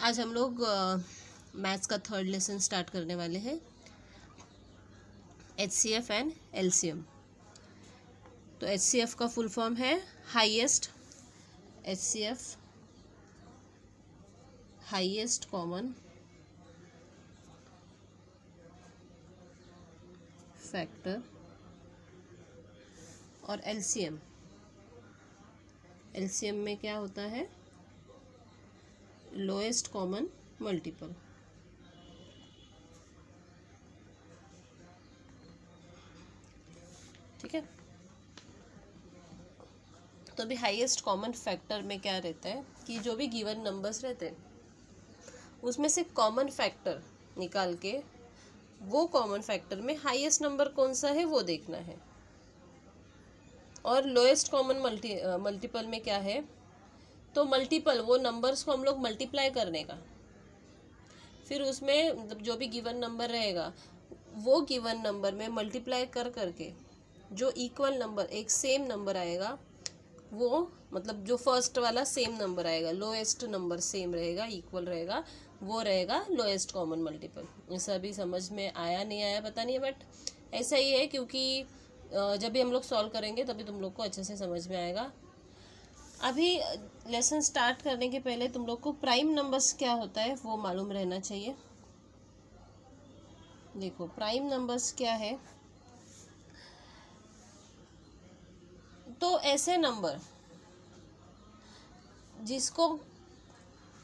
आज हम लोग मैथ्स का थर्ड लेसन स्टार्ट करने वाले हैं, HCF एंड LCM। तो HCF का फुल फॉर्म है highest, HCF highest common factor, और LCM में क्या होता है, लोएस्ट कॉमन मल्टीपल। ठीक है। तो अभी हाईएस्ट कॉमन फैक्टर में क्या रहता है कि जो भी गिवन नंबर्स रहते हैं उसमें से कॉमन फैक्टर निकाल के वो कॉमन फैक्टर में हाईएस्ट नंबर कौन सा है वो देखना है। और लोएस्ट कॉमन मल्टीपल में क्या है, तो मल्टीपल वो नंबर्स को हम लोग मल्टीप्लाई करने का, फिर उसमें मतलब जो भी गिवन नंबर रहेगा वो गिवन नंबर में मल्टीप्लाई कर करके जो इक्वल नंबर, एक सेम नंबर आएगा, वो मतलब जो फर्स्ट वाला सेम नंबर आएगा, लोएस्ट नंबर सेम रहेगा, इक्वल रहेगा, वो रहेगा लोएस्ट कॉमन मल्टीपल। ऐसा भी समझ में आया नहीं आया पता नहीं, बट ऐसा ही है, क्योंकि जब भी हम लोग सॉल्व करेंगे तभी तुम लोग को अच्छे से समझ में आएगा। अभी लेसन स्टार्ट करने के पहले तुम लोग को प्राइम नंबर्स क्या होता है वो मालूम रहना चाहिए। देखो प्राइम नंबर्स क्या है, तो ऐसे नंबर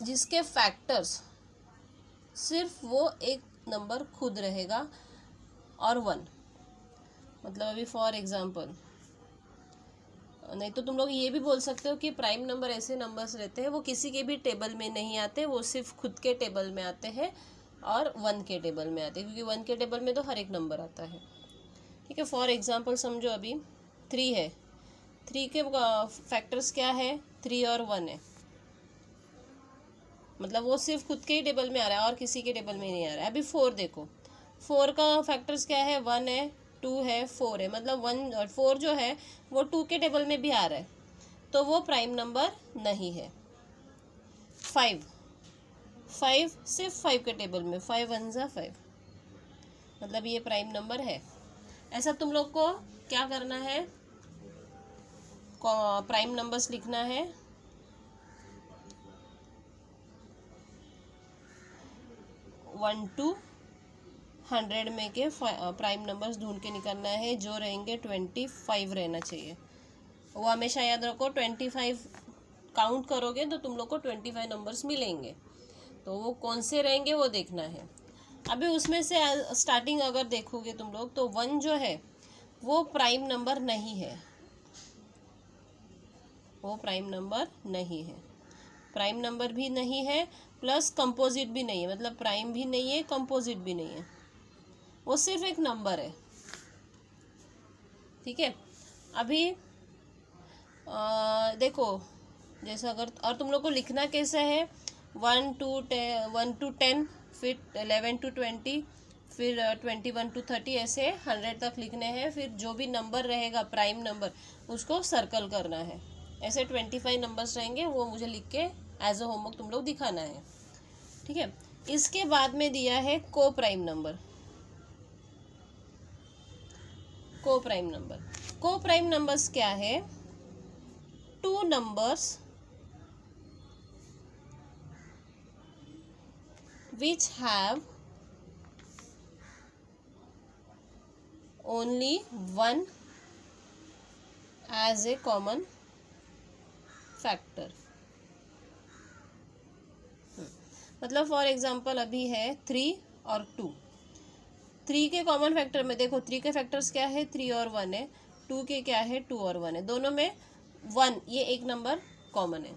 जिसके फैक्टर्स सिर्फ वो एक नंबर खुद रहेगा और वन। मतलब अभी फॉर एग्जांपल, नहीं तो तुम लोग ये भी बोल सकते हो कि प्राइम नंबर ऐसे नंबर्स रहते हैं वो किसी के भी टेबल में नहीं आते, वो सिर्फ खुद के टेबल में आते हैं और वन के टेबल में आते हैं, क्योंकि वन के टेबल में तो हर एक नंबर आता है। ठीक है। फॉर एग्जांपल समझो अभी 3 है, 3 के फैक्टर्स क्या है, 3 और 1 है, मतलब वो सिर्फ खुद के ही टेबल में आ रहा है और किसी के टेबल में नहीं आ रहा है। अभी 4 देखो, 4 का फैक्टर्स क्या है, 1 है, 2 है, 4 है, मतलब 1 और 4 जो है वो 2 के टेबल में भी आ रहा है, तो वो प्राइम नंबर नहीं है। 5 सिर्फ 5 के टेबल में, 5 1 जा 5, मतलब ये प्राइम नंबर है। ऐसा तुम लोग को क्या करना है, प्राइम नंबर्स लिखना है। 1 to 100 में के प्राइम नंबर्स ढूंढ के निकालना है, जो रहेंगे 25 रहना चाहिए। वो हमेशा याद रखो, 25 काउंट करोगे तो तुम लोग को 25 नंबर्स मिलेंगे, तो वो कौन से रहेंगे वो देखना है। अभी उसमें से स्टार्टिंग अगर देखोगे तुम लोग तो 1 जो है वो प्राइम नंबर नहीं है, वो प्राइम नंबर नहीं है, प्राइम नंबर भी नहीं है प्लस कंपोजिट भी नहीं है, मतलब प्राइम भी नहीं है कंपोजिट भी नहीं है, वो सिर्फ एक नंबर है। ठीक है। अभी देखो जैसे अगर, और तुम लोग को लिखना कैसा है, 1 to 10, फिर 11 to 20, फिर 21 to 30, ऐसे 100 तक लिखने हैं। फिर जो भी नंबर रहेगा प्राइम नंबर उसको सर्कल करना है। ऐसे 25 नंबर्स रहेंगे, वो मुझे लिख के एज अ होमवर्क तुम लोग दिखाना है। ठीक है। इसके बाद में दिया है को प्राइम नंबर। को प्राइम नंबर्स क्या है, 2 numbers which have only 1 as a common factor। मतलब फॉर एग्जांपल अभी है 3 और 2, 3 के कॉमन फैक्टर में देखो, 3 के फैक्टर्स क्या है, 3 और 1 है, 2 के क्या है, 2 और 1 है, दोनों में 1 ये एक नंबर कॉमन है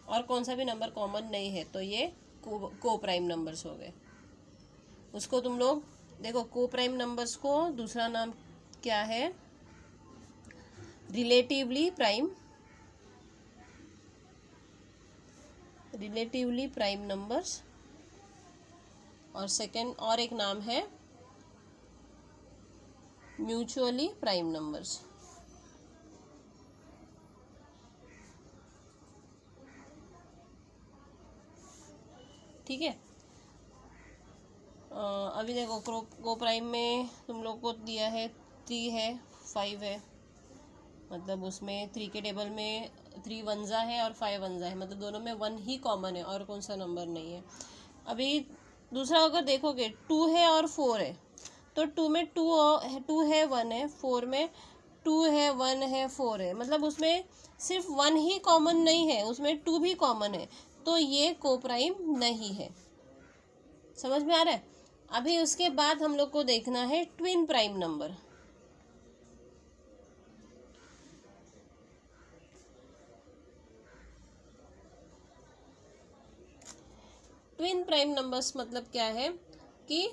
और कौन सा भी नंबर कॉमन नहीं है, तो ये को प्राइम नंबर्स हो गए। उसको तुम लोग देखो, को प्राइम नंबर्स को दूसरा नाम क्या है, रिलेटिवली प्राइम नंबर्स, और सेकंड और एक नाम है म्यूचुअली प्राइम नंबर्स। ठीक है। अभी देखो को प्राइम में तुम लोग को दिया है 3 है 5 है, मतलब उसमें 3 के टेबल में 3 वनजा है और 5 वनजा है, मतलब दोनों में 1 ही कॉमन है और कौन सा नंबर नहीं है। अभी दूसरा अगर देखोगे 2 है और 4 है, तो 2 में 2 है 1 है, 4 में 2 है 1 है 4 है, मतलब उसमें सिर्फ 1 ही कॉमन नहीं है, उसमें 2 भी कॉमन है, तो ये को प्राइम नहीं है। समझ में आ रहा है। अभी उसके बाद हम लोग को देखना है twin prime number. Twin prime numbers मतलब क्या है कि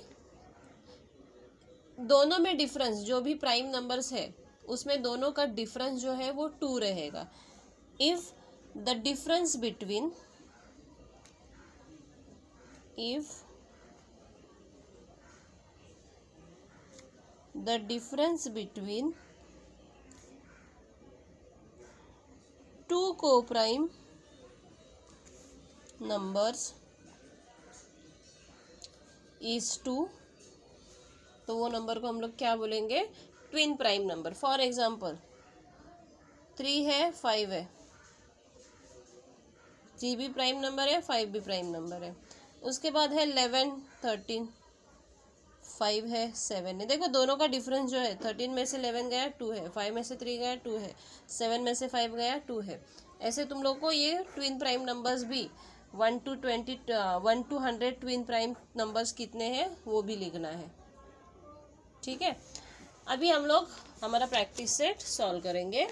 दोनों में डिफरेंस, जो भी प्राइम नंबर्स है उसमें दोनों का डिफरेंस जो है वो 2 रहेगा। If the difference between two co-prime numbers is 2, तो वो नंबर को हम लोग क्या बोलेंगे, twin prime number. For example 3 है 5 है, 3 भी प्राइम नंबर है 5 भी प्राइम नंबर है। उसके बाद है 11 13, 5 है 7 है। देखो दोनों का डिफरेंस जो है 13 में से 11 गया 2 है, 5 में से 3 गया 2 है, 7 में से 5 गया 2 है। ऐसे तुम लोग को ये ट्विन प्राइम नंबर्स भी 1 to 100 ट्विन प्राइम नंबर्स कितने हैं वो भी लिखना है, ठीक है। अभी हम लोग हमारा प्रैक्टिस सेट सॉल्व करेंगे।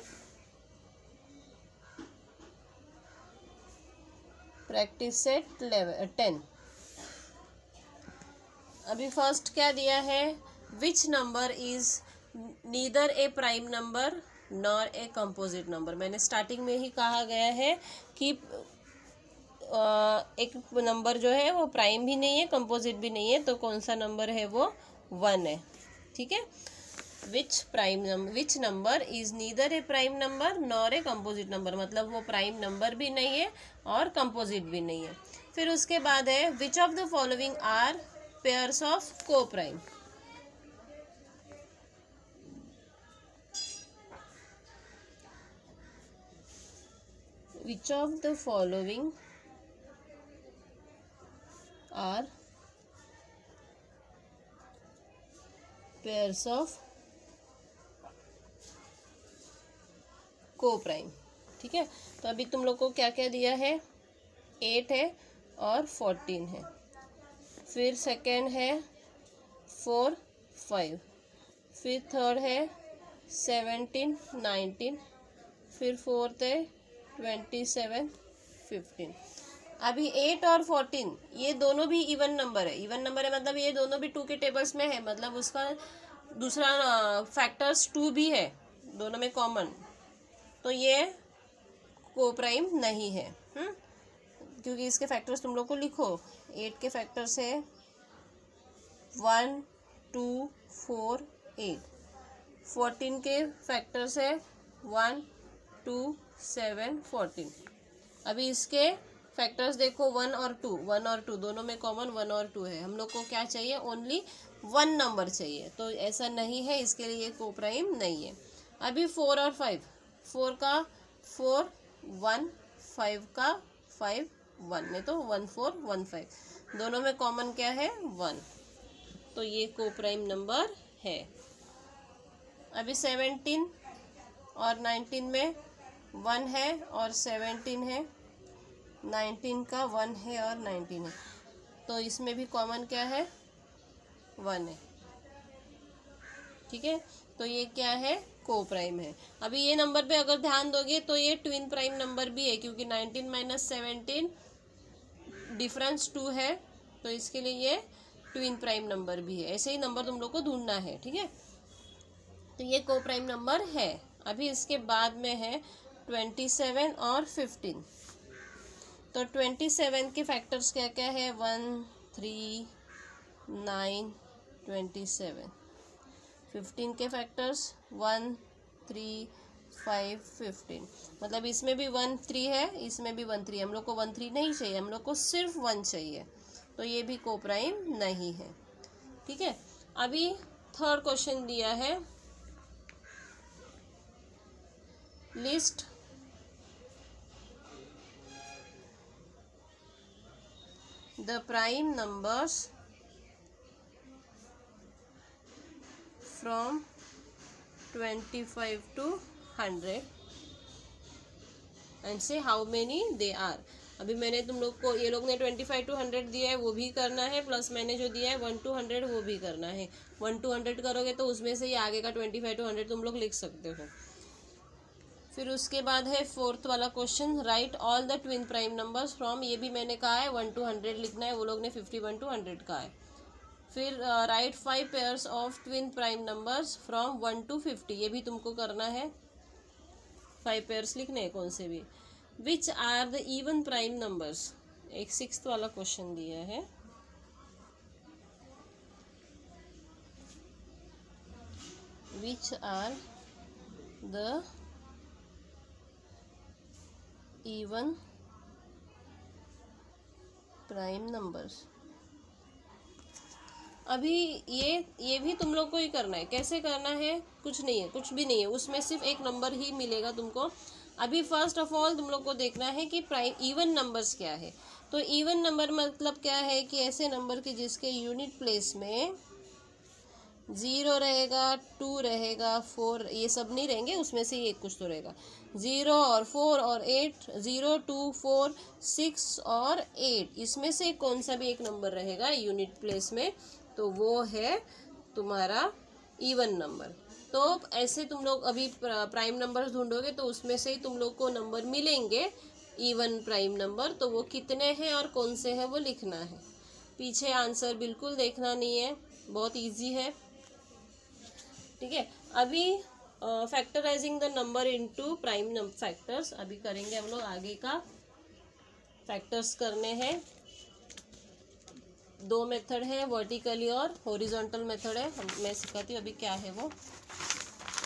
Practice set 10। अभी फर्स्ट क्या दिया है, which number is neither A prime number nor a composite number. मैंने स्टार्टिंग में ही कहा गया है कि एक नंबर जो है वो प्राइम भी नहीं है कंपोजिट भी नहीं है, तो कौन सा नंबर है वो 1 है, ठीक है। Which number is neither A prime number nor a composite number, मतलब वो प्राइम नंबर भी नहीं है और कंपोजिट भी नहीं है। फिर उसके बाद है which of the following are pairs of coprime. Which of the following are pairs of coprime, ठीक है। तो अभी तुम लोग को क्या क्या दिया है, 8 है और 14 है। फिर सेकेंड है 4 5, फिर थर्ड है 17 19, फिर फोर्थ है 27 15। अभी 8 और 14 ये दोनों भी इवन नंबर है। इवन नंबर है मतलब ये दोनों भी 2 के टेबल्स में है, मतलब उसका दूसरा फैक्टर्स 2 भी है, दोनों में कॉमन, तो ये को प्राइम नहीं है। क्योंकि इसके फैक्टर्स तुम लोग को लिखो, 8 के फैक्टर्स है 1 2 4 8, 14 के फैक्टर्स है 1 2 7 14। अभी इसके फैक्टर्स देखो 1 और 2 दोनों में कॉमन 1 और 2 है। हम लोग को क्या चाहिए, ओनली 1 नंबर चाहिए, तो ऐसा नहीं है, इसके लिए को प्राइम नहीं है। अभी 4 और 5, 4 का 4 1, 5 का 5 1 में, तो 1 4 1 5 दोनों में कॉमन क्या है 1, तो ये को प्राइम नंबर है। अभी 17 और 19 में 1 है और 17 है, 19 का 1 है और 19 है, तो इसमें भी कॉमन क्या है 1 है, ठीक है। तो ये क्या है, को प्राइम है। अभी ये नंबर पे अगर ध्यान दोगे तो ये ट्विन प्राइम नंबर भी है, क्योंकि 19 माइनस 17 डिफरेंस 2 है, तो इसके लिए ये ट्विन प्राइम नंबर भी है। ऐसे ही नंबर तुम लोग को ढूंढना है, ठीक है। तो ये को प्राइम नंबर है। अभी इसके बाद में है 27 और 15। तो 27 के फैक्टर्स क्या क्या है, 1 3 9 27। 15 के फैक्टर्स 1 3 5 15, मतलब इसमें भी 1 3 है, इसमें भी 1 3। हम लोग को 1 3 नहीं चाहिए, हम लोग को सिर्फ 1 चाहिए। तो ये भी को प्राइम नहीं है। ठीक है, अभी थर्ड क्वेश्चन दिया है, list the prime numbers from 25 to 100 and से हाउ मेनी दे आर। अभी मैंने तुम लोग को, ये लोग ने 25 to 100 दिया है वो भी करना है, प्लस मैंने जो दिया है 1 to 100 वो भी करना है। 1 to 100 करोगे तो उसमें से ही आगे का 25 to 100 तुम लोग लिख सकते हो। फिर उसके बाद है फोर्थ वाला question, right all the twin prime numbers from, ये भी मैंने कहा है 1 to 100 लिखना है, वो लोग ने 51 to 100 कहा है। फिर right 5 pairs of twin prime numbers from 1 to 50, ये भी तुमको करना है, 5 पेयर्स लिखने हैं कौन से भी। Which are the even prime numbers, एक सिक्स्थ वाला क्वेश्चन दिया है, which are the even prime numbers. अभी ये भी तुम लोग को ही करना है। कैसे करना है, कुछ नहीं है, कुछ भी नहीं है, उसमें सिर्फ एक नंबर ही मिलेगा तुमको। अभी फर्स्ट ऑफ ऑल तुम लोग को देखना है कि प्राइम इवन नंबर्स क्या है। तो इवन नंबर मतलब क्या है कि ऐसे नंबर के जिसके यूनिट प्लेस में 0 रहेगा, 2 रहेगा, 4, ये सब नहीं रहेंगे, उसमें से एक कुछ तो रहेगा। 0 और 4 और 8, 0, 2, 4, 6 और 8, इसमें से कौन सा भी एक नंबर रहेगा यूनिट प्लेस में, तो वो है तुम्हारा इवन नंबर। तो ऐसे तुम लोग अभी प्राइम नंबर ढूंढोगे तो उसमें से ही तुम लोग को नंबर मिलेंगे इवन प्राइम नंबर, तो वो कितने हैं और कौन से हैं वो लिखना है। पीछे आंसर बिल्कुल देखना नहीं है, बहुत इजी है। ठीक है, अभी factorising the number into prime factors अभी करेंगे हम लोग। आगे का फैक्टर्स करने हैं, 2 मेथड है, वर्टिकली और हॉरिजॉन्टल मेथड है। मैं सिखाती हूँ अभी क्या है वो।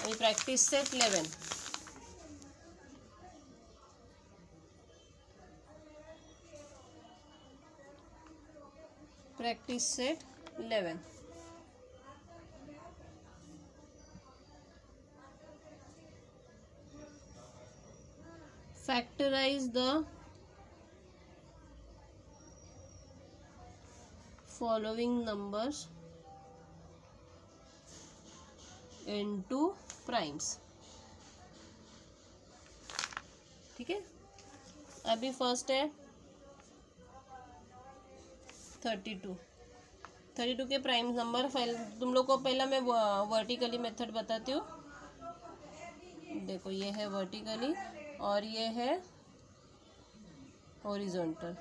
अभी practice set 11, practice set 11। Factorise the following numbers into primes। ठीक है, अभी फर्स्ट है 32 के प्राइम नंबर। तुम लोग को पहला मैं वर्टिकली मेथड बताती हूँ। देखो ये है वर्टिकली और ये है हॉरिजॉन्टल।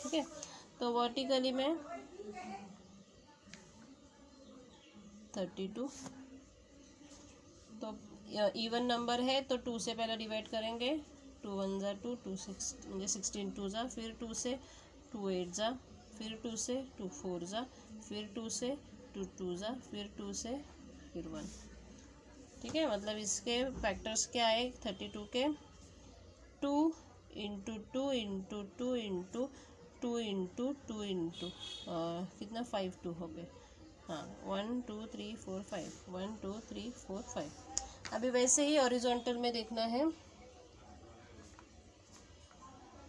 ठीक है, तो वर्टिकली में 32, तो इवन नंबर है तो 2 से पहले डिवाइड करेंगे, 2 1 जा 2, 2 6 16 2 जा, फिर 2 से 2 8 जा, फिर 2 से 2 4 जा, फिर 2 से 2 2 जा, फिर 2 से फिर 1। ठीक है, मतलब इसके फैक्टर्स क्या आए 32 के, 2 into 2 into 2 into 2 into 2 into कितना 5 2 हो गए। हाँ 1 2 3 4 5, 1 2 3 4 5। अभी वैसे ही हॉरिजॉन्टल में देखना है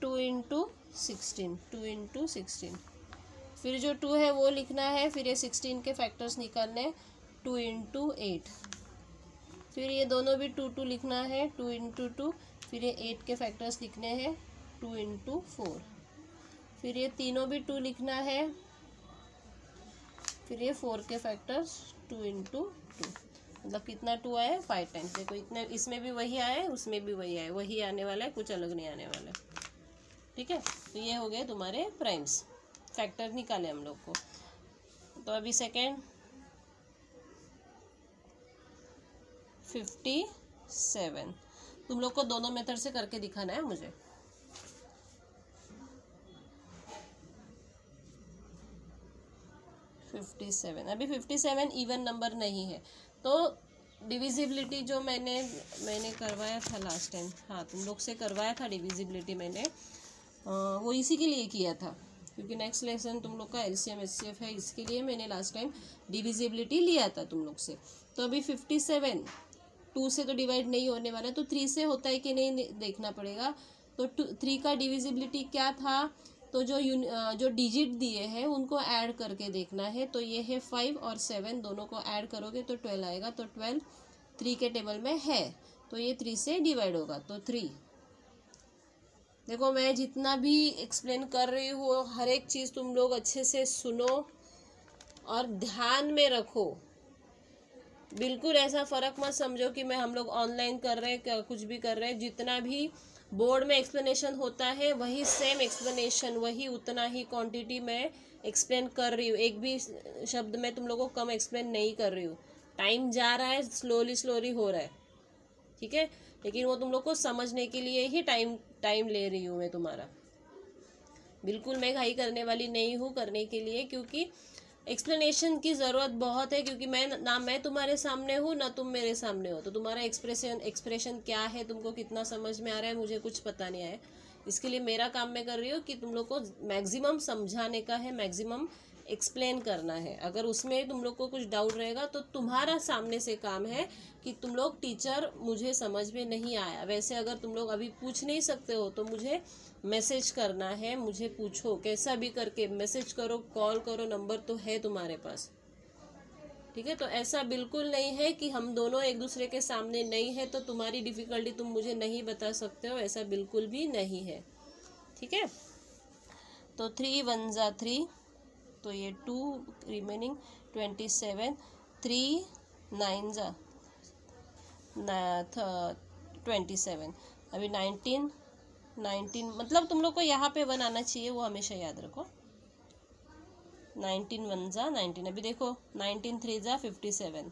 2 इंटू 16, 2 इंटू 16, फिर जो 2 है वो लिखना है, फिर ये 16 के फैक्टर्स निकालने, 2 इंटू 8, फिर ये दोनों भी 2 2 लिखना है, 2 इंटू 2, फिर ये 8 के फैक्टर्स लिखने हैं 2 इंटू 4, फिर ये तीनों भी 2 लिखना है, फिर ये 4 के फैक्टर्स 2 इंटू 2, मतलब कितना 2 आया 5 टाइम्स। देखो इतने, इसमें भी वही आया है, उसमें भी वही आया, वही आने वाला है, कुछ अलग नहीं आने वाला है। ठीक है, तो ये हो गए तुम्हारे प्राइम्स, फैक्टर निकाले हम लोग को। तो अभी सेकेंड 57, तुम लोग को दोनों मेथड से करके दिखाना है मुझे। अभी 57 इवन नंबर नहीं है, तो डिविजिबिलिटी जो मैंने करवाया था लास्ट टाइम, हाँ तुम लोग से करवाया था डिविजिबिलिटी मैंने, वो इसी के लिए किया था, क्योंकि नेक्स्ट लेसन तुम लोग का एलसीएम एचसीएफ है, इसके लिए मैंने लास्ट टाइम डिविजिबिलिटी लिया था तुम लोग से। तो अभी 57 2 से तो डिवाइड नहीं होने वाला, तो 3 से होता है कि नहीं देखना पड़ेगा। तो 3 का डिविजिबिलिटी क्या था, तो जो डिजिट दिए हैं उनको ऐड करके देखना है। तो ये है 5 और 7, दोनों को ऐड करोगे तो 12 आएगा। तो 12 3 के टेबल में है, तो ये 3 से डिवाइड होगा, तो 3। देखो मैं जितना भी एक्सप्लेन कर रही हूँ हर एक चीज़ तुम लोग अच्छे से सुनो और ध्यान में रखो। बिल्कुल ऐसा फ़र्क मत समझो कि हम लोग ऑनलाइन कर रहे हैं, कुछ भी कर रहे हैं। जितना भी बोर्ड में एक्सप्लेनेशन होता है वही सेम एक्सप्लेनेशन, वही उतना ही क्वांटिटी में एक्सप्लेन कर रही हूँ। एक भी शब्द में तुम लोगों को कम एक्सप्लेन नहीं कर रही हूँ। टाइम जा रहा है, स्लोली हो रहा है, ठीक है, लेकिन वो तुम लोग को समझने के लिए ही टाइम ले रही हूँ मैं तुम्हारा। बिल्कुल मैं घाई करने वाली नहीं हूँ करने के लिए, क्योंकि एक्सप्लेनेशन की ज़रूरत बहुत है। क्योंकि मैं तुम्हारे सामने हूँ ना तुम मेरे सामने हो, तो तुम्हारा एक्सप्रेशन क्या है, तुमको कितना समझ में आ रहा है, मुझे कुछ पता नहीं है। इसके लिए मेरा काम मैं कर रही हूँ कि तुम लोग को मैक्सिमम समझाने का है, मैक्सिमम एक्सप्लेन करना है। अगर उसमें तुम लोग को कुछ डाउट रहेगा तो तुम्हारा सामने से काम है कि तुम लोग टीचर मुझे समझ में नहीं आया। वैसे अगर तुम लोग अभी पूछ नहीं सकते हो तो मुझे मैसेज करना है, मुझे पूछो, कैसा भी करके मैसेज करो, कॉल करो, नंबर तो है तुम्हारे पास, ठीक है। तो ऐसा बिल्कुल नहीं है कि हम दोनों एक दूसरे के सामने नहीं है तो तुम्हारी डिफ़िकल्टी तुम मुझे नहीं बता सकते हो, ऐसा बिल्कुल भी नहीं है, ठीक है। तो 3 1 जा 3, तो ये 2 रिमेनिंग 27, 3 9 जा 27, अभी 19 मतलब तुम लोग को यहाँ पे 1 आना चाहिए, वो हमेशा याद रखो। 19 1 जा 19, अभी देखो 19 3 जा 57,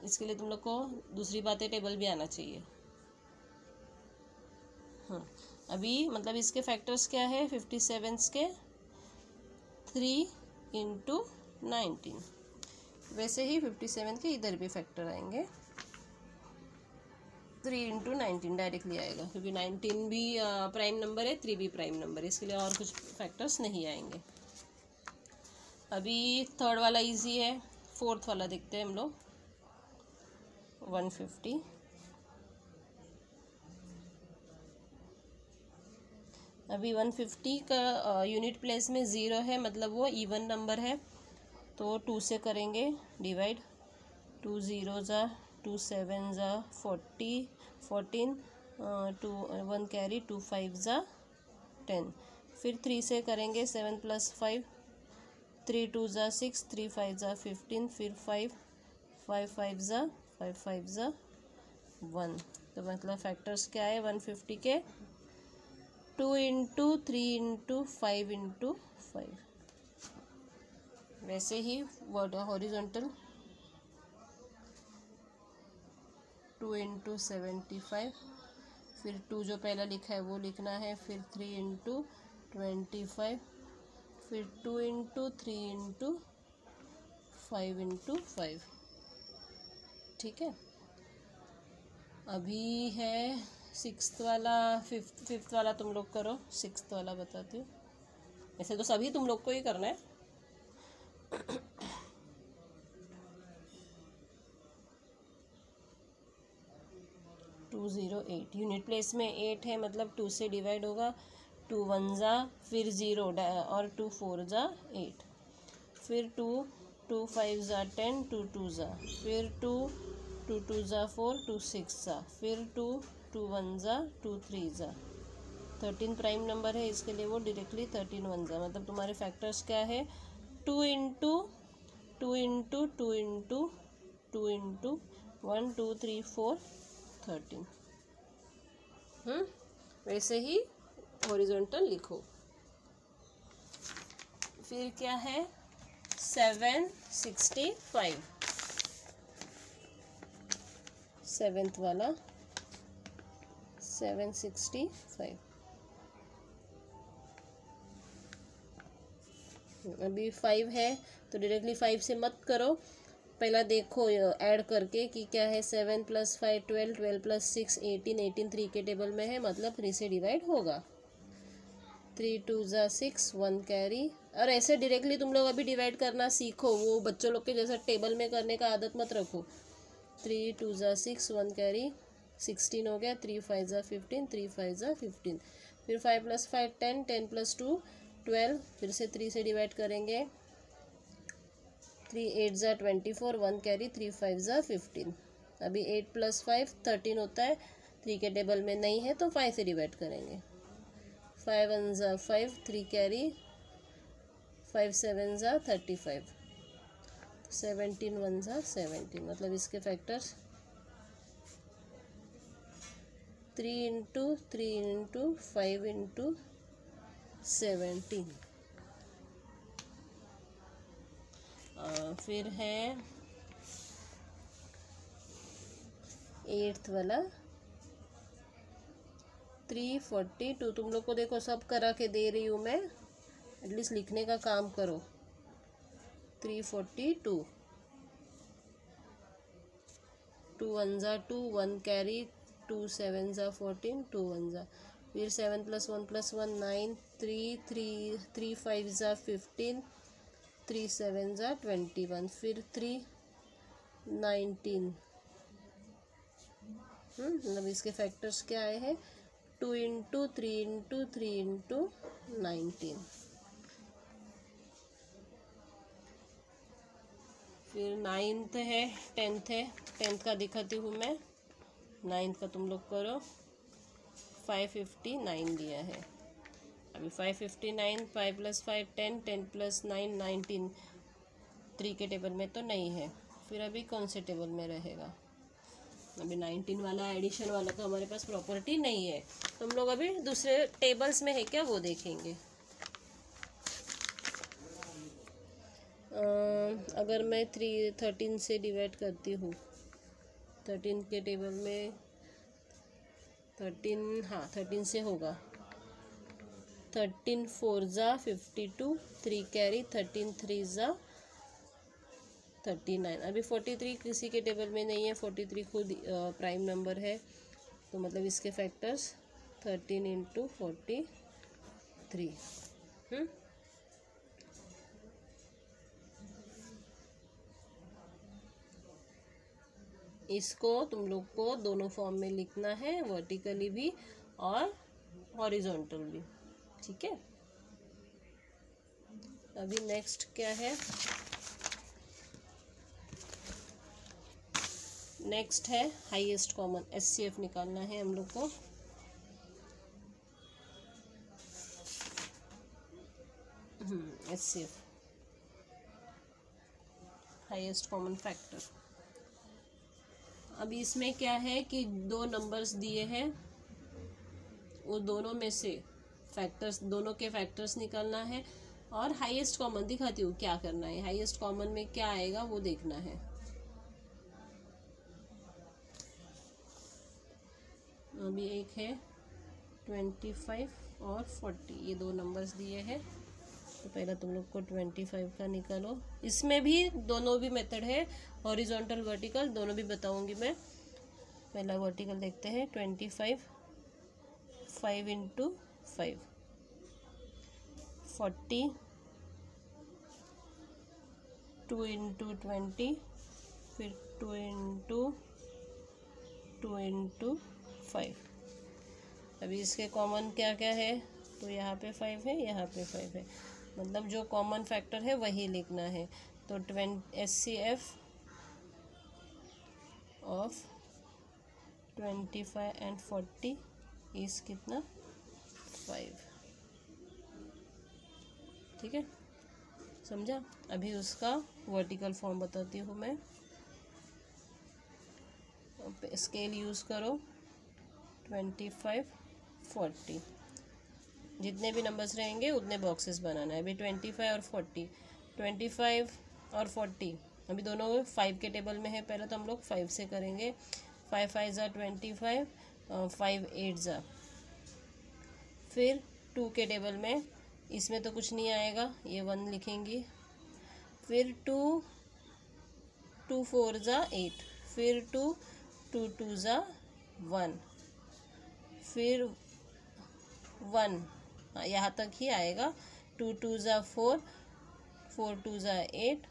इसके लिए तुम लोग को दूसरी बातें टेबल भी आना चाहिए। अभी मतलब इसके फैक्टर्स क्या है, 57 के 3 × 19, वैसे ही 57 के इधर भी फैक्टर आएंगे, 3 × 19 डायरेक्टली आएगा, क्योंकि 19 भी प्राइम नंबर है, 3 भी प्राइम नंबर है, इसके लिए और कुछ फैक्टर्स नहीं आएंगे। अभी थर्ड वाला इजी है, फोर्थ वाला देखते हैं हम लोग। 150, अभी 150 का यूनिट प्लेस में 0 है, मतलब वो इवन नंबर है, तो 2 से करेंगे डिवाइड। 2 0 जा 2 7 जा 14, 2 1 कैरी, 2 5 जा 10, फिर 3 से करेंगे 7 + 5, 3 2 जा 6, 3 5 जा 15, फिर 5 5 जा 5 जा 1। तो मतलब फैक्टर्स क्या है 150 के, 2 × 3 × 5 × 5, वैसे ही वर्ड हॉरिजॉन्टल 2 × 75, फिर 2 जो पहला लिखा है वो लिखना है, फिर 3 × 25, फिर 2 × 3 × 5 × 5, ठीक है। अभी है सिक्स्थ वाला, फिफ्थ वाला तुम लोग करो, सिक्स्थ वाला बताती हूँ। ऐसे तो सभी तुम लोग को ही करना है। 208 यूनिट प्लेस में 8 है, मतलब 2 से डिवाइड होगा। 2 1 जा फिर 0 और 2 4 जा 8, फिर 2 5 जा 10, 2 2 जा, फिर 2 2 जा 4, 2 6 जा, फिर 2 1 जा 2 3 जा। 13 प्राइम नंबर है, इसके लिए वो डायरेक्टली 13 1 जा, मतलब तुम्हारे फैक्टर्स क्या है 2 × 2 × 2 × 2 × 1 2 3 4 13। वैसे ही हॉरिजॉन्टल लिखो। फिर क्या है 765, सेवेंथ वाला 765। अभी 5 है तो डायरेक्टली 5 से मत करो, पहला देखो ऐड करके कि क्या है। 7 + 5 12, 12 + 6 18, 18 3 के टेबल में है, मतलब 3 से डिवाइड होगा। 3 2 ज़ा 6 1 कैरी। और ऐसे डायरेक्टली तुम लोग अभी डिवाइड करना सीखो, वो बच्चों लोग के जैसा टेबल में करने का आदत मत रखो। 3 2 ज़ा 6 1 कैरी 16 हो गया। 3 5 ज़ा 15 3 5 ज़ा 15। फिर 5 + 5 10 10 + 2 12। फिर से 3 से डिवाइड करेंगे। 3 8 ज़ा 24 1 कैरी 3 5 ज़ा 15। अभी 8 + 5 13 होता है, 3 के टेबल में नहीं है तो 5 से डिवाइड करेंगे। 5 1 ज़ा 5 3 कैरी 5 7 ज़ा 35। 17 1 ज़ा 17, मतलब इसके फैक्टर्स 3 × 3 × 5 × 17। फिर है 8th वाला 342। तुम लोग को देखो सब करा के दे रही हूँ मैं, एटलीस्ट लिखने का काम करो। 342 2 1 ज़ा 2 1 कैरी 2 7 ज़ा 14 2 1 ज़ा। फिर 7 + 1 + 1 9 3 5 ज़ा 15 3 7 ज़ा 21। फिर 3 19। मतलब इसके फैक्टर्स क्या आए हैं? 2 × 3 × 3 × 19। फिर 9th है 10th है। 10th का दिखाती हूँ मैं, 9th का तुम लोग करो। 559 दिया है। अभी 559 5 + 5 10 10 + 9 19। 3 के टेबल में तो नहीं है, फिर अभी कौन से टेबल में रहेगा? अभी 19 वाला एडिशन वाला तो हमारे पास प्रॉपर्टी नहीं है। तुम लोग अभी दूसरे टेबल्स में है क्या वो देखेंगे। अगर मैं 13 से डिवाइड करती हूँ, 13 के टेबल में 13, हाँ 13 से होगा। 13 4 ज़ा 52 3 कैरी 13 3 ज़ा 39। अभी 43 किसी के टेबल में नहीं है, 43 खुद प्राइम नंबर है, तो मतलब इसके फैक्टर्स 13 × 43। इसको तुम लोग को दोनों फॉर्म में लिखना है, वर्टिकली भी और हॉरिजॉन्टल भी, ठीक है। अभी नेक्स्ट क्या है? नेक्स्ट है हाईएस्ट कॉमन, HCF निकालना है हम लोग को। HCF highest common factor. अभी इसमें क्या है कि 2 नंबर्स दिए हैं, वो दोनों में से फैक्टर्स, दोनों के फैक्टर्स निकालना है और हाईएस्ट कॉमन दिखाती हूँ क्या करना है। हाईएस्ट कॉमन में क्या आएगा वो देखना है। अभी एक है 25 और 40, ये 2 नंबर्स दिए हैं। तो पहला तुम लोग को 25 का निकालो। इसमें भी दोनों भी मेथड है, हॉरिजॉन्टल वर्टिकल दोनों भी बताऊंगी मैं। पहला वर्टिकल देखते हैं। 25 5 × 5 40 2 × 20 फिर 2 × 2 × 5। अभी इसके कॉमन क्या क्या है? तो यहाँ पे 5 है, यहाँ पे 5 है, मतलब जो कॉमन फैक्टर है वही लिखना है। तो HCF ऑफ 25 एंड 40 इस कितना? 5। ठीक है, समझा? अभी उसका वर्टिकल फॉर्म बताती हूँ मैं। स्केल यूज़ करो। 25 40, जितने भी नंबर्स रहेंगे उतने बॉक्सेस बनाना है। अभी 25 और 40, 25 और 40 अभी दोनों 5 के टेबल में है। पहले तो हम लोग 5 से करेंगे। 5 5 ज़ा 25, 5 8 ज़ा। फिर 2 के टेबल में, इसमें तो कुछ नहीं आएगा, ये 1 लिखेंगी। फिर 2 2 4 ज़ा 8, फिर 2 2 2 ज़ा 1, फिर 1 हाँ यहाँ तक ही आएगा। 2 2 ज़ा 4, 4 2 ज़ा 8,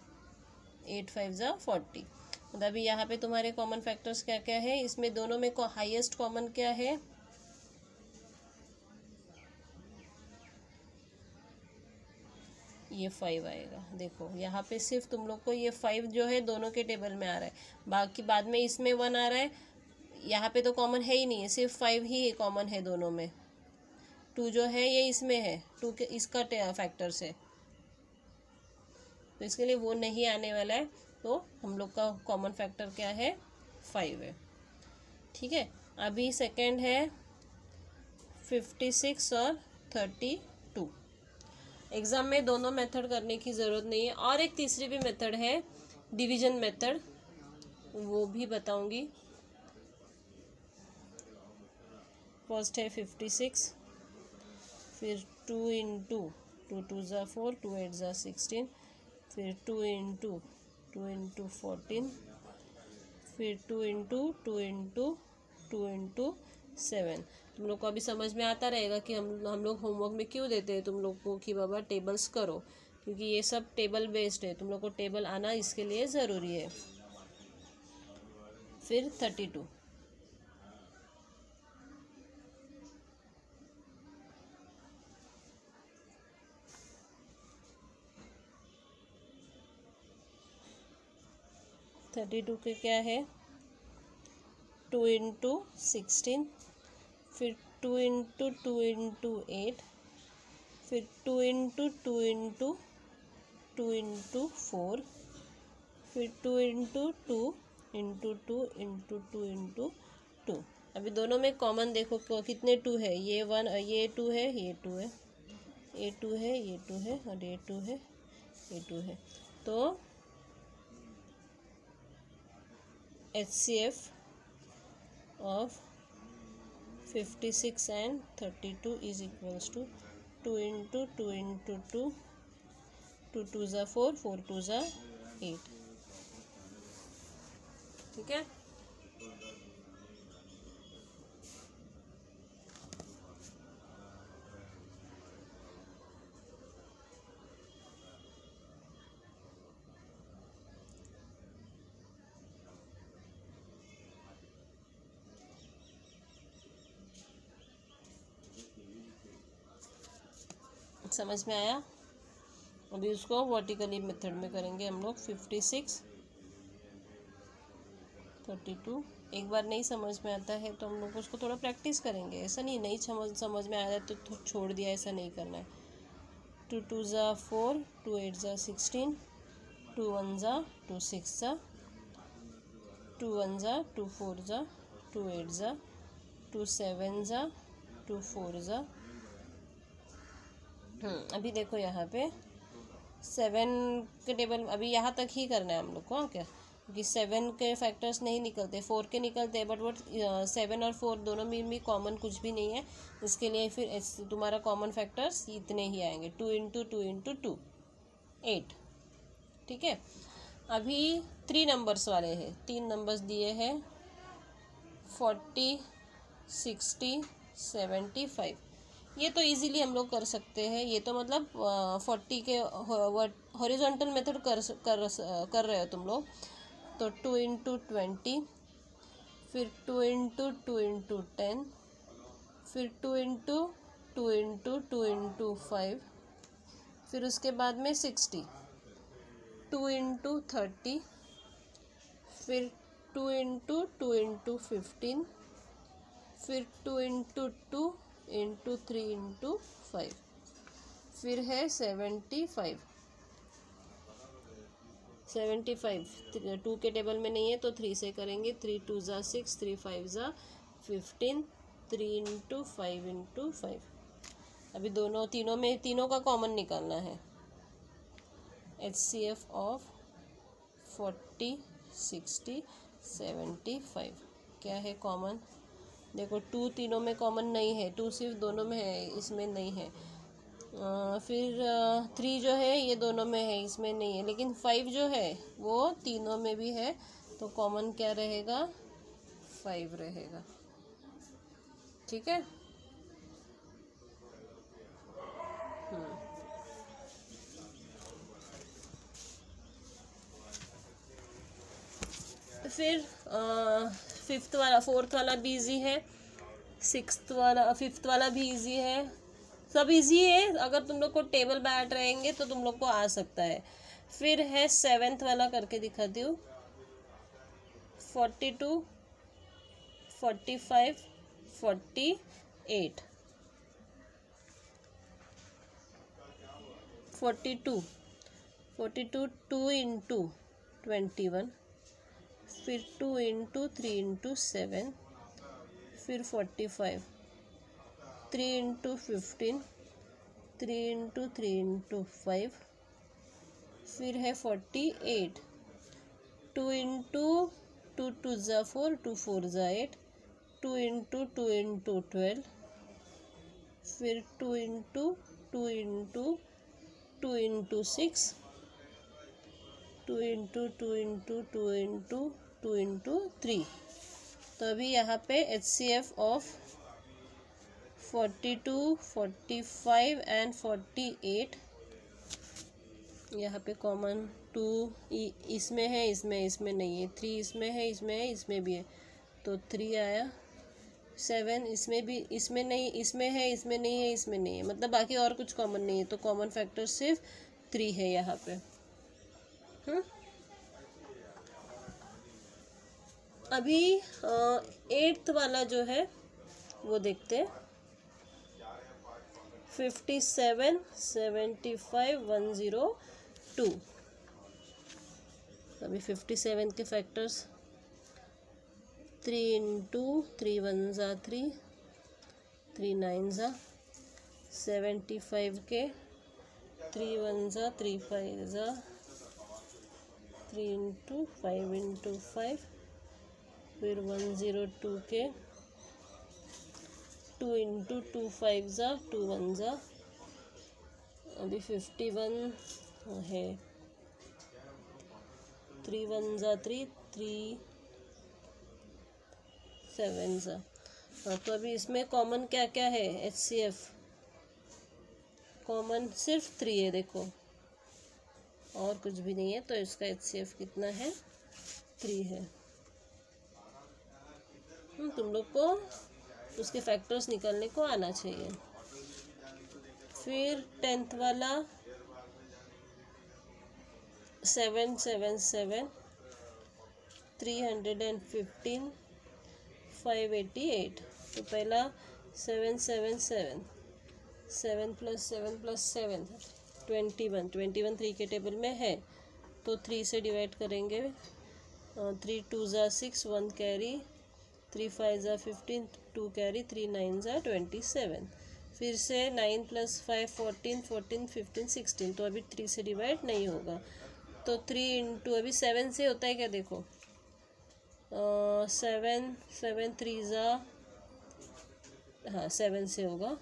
8 5 ज़ा 40। मतलब अभी यहाँ पे तुम्हारे कॉमन फैक्टर्स क्या क्या है, इसमें दोनों में हाईएस्ट कॉमन क्या है, ये 5 आएगा। देखो यहाँ पे सिर्फ तुम लोग को ये 5 जो है दोनों के टेबल में आ रहा है, बाकी बाद में इसमें 1 आ रहा है, यहाँ पे तो कॉमन है ही नहीं है, सिर्फ 5 ही कॉमन है दोनों में। 2 जो है ये इसमें है, 2 के इसका फैक्टर से, तो इसके लिए वो नहीं आने वाला है। तो हम लोग का कॉमन फैक्टर क्या है, 5 है। ठीक है, अभी सेकंड है 56 और 32। एग्ज़ाम में दोनों मेथड करने की ज़रूरत नहीं है, और एक तीसरी भी मेथड है डिवीजन मेथड, वो भी बताऊंगी। फर्स्ट है 56, फिर 2 इंटू 2 2 ज़ा 4, 2 8 ज़ा 16, फिर 2 इंटू 2 इंटू 14, फिर 2 इंटू 2 इंटू 2 इंटू 7। तुम लोग को अभी समझ में आता रहेगा कि हम लोग होमवर्क में क्यों देते हैं तुम लोग को कि बाबा टेबल्स करो, क्योंकि ये सब टेबल बेस्ड है, तुम लोग को टेबल आना इसके लिए ज़रूरी है। फिर 32, के क्या है, 2 इंटू 16, फिर 2 इंटू 2 इंटू 8, फिर 2 इंटू 2 इंटू 2 इंटू 4, फिर 2 इंटू 2 इंटू 2 इंटू 2 इंटू 2। अभी दोनों में कॉमन देखो कितने 2 है, ये 1, ये 2 है, ये 2 है, ये 2 है, ये 2 है, और ये 2 है, ये 2 है। तो HCF of 56 and 32 is equals to 2 into 2 into 2, 2 2 ज़ा 4, 4 2 ज़ा 8। ठीक है, समझ में आया। अभी उसको वर्टिकली मेथड में करेंगे हम लोग। 56 32, एक बार नहीं समझ में आता है तो हम लोग उसको थोड़ा प्रैक्टिस करेंगे, ऐसा नहीं समझ में आया तो छोड़ दिया, ऐसा नहीं करना है। 2 2 ज़ा 4, 2 8 ज़ा 16, 2 1 ज़ा 2 6 ज़ा, 2 1 ज़ा 2 4 ज़ा, 2 8 ज़ा 2 7 ज़ा, 2 4 ज़ा। अभी देखो यहाँ पे 7 के टेबल अभी यहाँ तक ही करना है हम लोग को, क्या, क्योंकि 7 के फैक्टर्स नहीं निकलते, 4 के निकलते हैं, बट वो 7 और 4 दोनों में भी कॉमन कुछ भी नहीं है, इसके लिए फिर तुम्हारा कॉमन फैक्टर्स इतने ही आएंगे, 2 इंटू 2 इंटू 2, 8। ठीक है, अभी 3 नंबर्स वाले हैं, 3 नंबर्स दिए हैं, 40 60 75। ये तो इजीली हम लोग कर सकते हैं, ये तो मतलब 40 के हॉरिजॉन्टल मेथड कर रहे हो तुम लोग। तो 2 इंटू 20, फिर 2 इंटू 2 इंटू 10, फिर 2 इंटू 2 इंटू 2 इंटू 5, फिर उसके बाद में 60, 2 इंटू 30, फिर 2 इंटू 2 इंटू 15, फिर 2 इंटू 2 इंटू 3 इंटू 5, फिर है 75। 2 के टेबल में नहीं है तो 3 से करेंगे, 3 2 ज़ा 6, 3 5 ज़ा 15, 3 इंटू 5 इंटू 5। अभी तीनों का कॉमन निकालना है। HCF ऑफ 40 60 75 क्या है कॉमन, देखो 2 तीनों में कॉमन नहीं है, 2 सिर्फ दोनों में है, इसमें नहीं है। फिर 3 जो है ये दोनों में है, इसमें नहीं है, लेकिन 5 जो है वो तीनों में भी है, तो कॉमन क्या रहेगा, 5 रहेगा। ठीक है, फिर फिफ्थ वाला, फोर्थ वाला भी इजी है, सिक्स्थ वाला, फिफ्थ वाला भी इजी है, सब इजी है। अगर तुम लोग को टेबल बैठ रहेंगे तो तुम लोग को आ सकता है। फिर है सेवेंथ वाला, करके दिखाती हूँ। 42, 45, 48, 42, 42 2 इंटू 21, फिर 2 इंटू 3 इंटू 7, फिर 45, 3 इंटू 15, 3 इंटू 3 इंटू 5, फिर है 48, 2 इंटू 2 2 ज़ा 4, 2 4 ज़ा 8, 2 इंटू 2 इंटू 12, फिर 2 into 2 into 2 into 6, 2 into 2 into 2 into 2 into 3। तो अभी यहाँ पे HCF ऑफ 42, 45 एंड 48, यहाँ पे कॉमन 2 इसमें है, इसमें नहीं है, 3 इसमें है, इसमें भी है, तो 3 आया। 7 इसमें भी, इसमें नहीं, इसमें है, इसमें नहीं है, इसमें नहीं है, मतलब बाकी और कुछ कॉमन नहीं है, तो कॉमन फैक्टर सिर्फ 3 है यहाँ पे। अभी 8th वाला जो है वो देखते हैं। 57, 75, 102। अभी 57 के फैक्टर्स 3 इंटू 3 1 ज़ा 3, 3 9 ज़ा। 75 के 3 1 ज़ा 3 5 ज़ा, 3 इंटू 5 इंटू 5, फिर 102 के 2 इंटू 2 5 ज़ा 2 1 ज़ा। अभी 51 है, 3 1 ज़ा 3, 3 7 ज़ा। हाँ, तो अभी इसमें कॉमन क्या क्या है? HCF कॉमन सिर्फ 3 है, देखो और कुछ भी नहीं है, तो इसका HCF कितना है? 3 है। तुम लोग को उसके फैक्टर्स निकालने को आना चाहिए। फिर 10th वाला 777, 315, 588। तो पहला 777, 7 + 7 + 7 21, 21 3 के टेबल में है, तो 3 से डिवाइड करेंगे। 3 2 ज़ा 6, 1 कैरी, 3 5 ज़ा 15, 2 कैरी, 3 9 ज़ा 27। फिर से 9 + 5 14, 14 15 16, तो अभी 3 से डिवाइड नहीं होगा, तो 3 इंटू, अभी 7 से होता है क्या देखो, 7 7 3 ज़ा, हाँ 7 से होगा,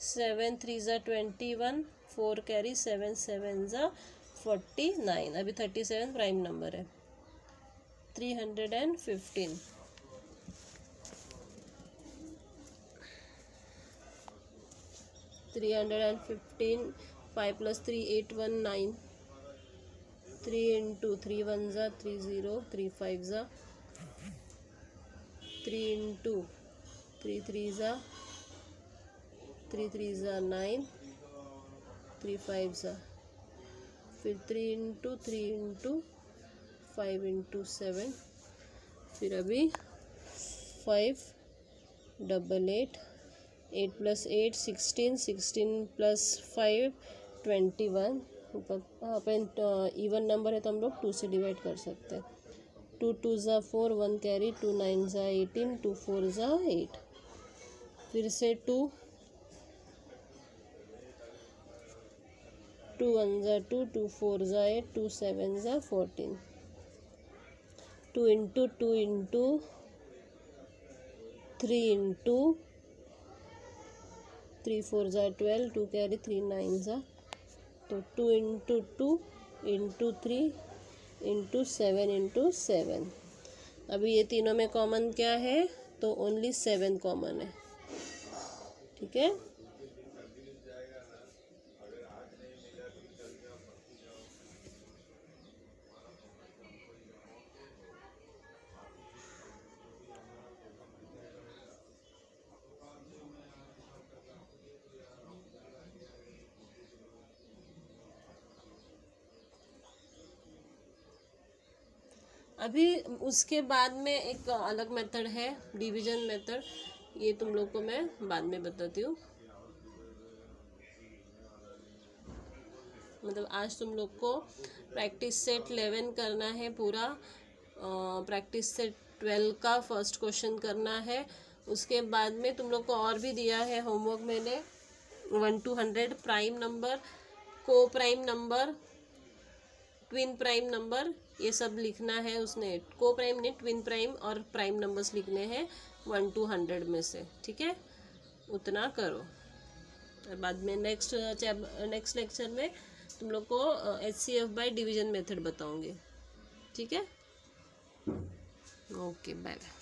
7 3 ज़ा 21, 4 कैरी, 7 7 ज़ा 49। अभी 37 प्राइम नंबर है। 315, 315, 5 + 3 8 1 9, 3 इंटू 3 1 ज़ा 3 0, 3 5 ज़ा, 3 इंटू 3 3 ज़ा, 3 3 ज़ा 9, 3 5 ज़ा, फिर 3 इंटू 3 इंटू 5 इंटू 7, फिर अभी 5 8 8, 8 + 8 16, 16 + 5 21। अपन इवन नंबर है तो हम लोग 2 से डिवाइड कर सकते हैं। 2 2 ज़ा 4, 1 कैरी, 2 9 ज़ा 18, 2 4 ज़ा 8। फिर से 2 1 ज़ा 2, 2 4 ज़ा 8, 2 7 ज़ा 14। 2 इंटू 2 इंटू 3 इंटू 3 4 ज़ा 12, 2 कैरी, 3 9 ज़ा, तो 2 इंटू 2 इंटू 3 इंटू 7 इंटू 7। अभी ये तीनों में कॉमन क्या है? तो ओनली 7 कॉमन है, ठीक है। अभी उसके बाद में एक अलग मेथड है डिवीजन मेथड, ये तुम लोग को मैं बाद में बताती हूँ। मतलब आज तुम लोग को प्रैक्टिस सेट 11 करना है पूरा, प्रैक्टिस सेट 12 का फर्स्ट क्वेश्चन करना है। उसके बाद में तुम लोग को और भी दिया है होमवर्क मैंने 1 to 100 प्राइम नंबर, को prime number, twin prime number, ये सब लिखना है। उसने को प्राइम ने ट्विन प्राइम और प्राइम नंबर्स लिखने हैं 1 to 100 में से, ठीक है, उतना करो। और बाद में नेक्स्ट लेक्चर में तुम लोग को HCF बाय डिवीजन मेथड बताऊंगी, ठीक है। Okay, bye bye.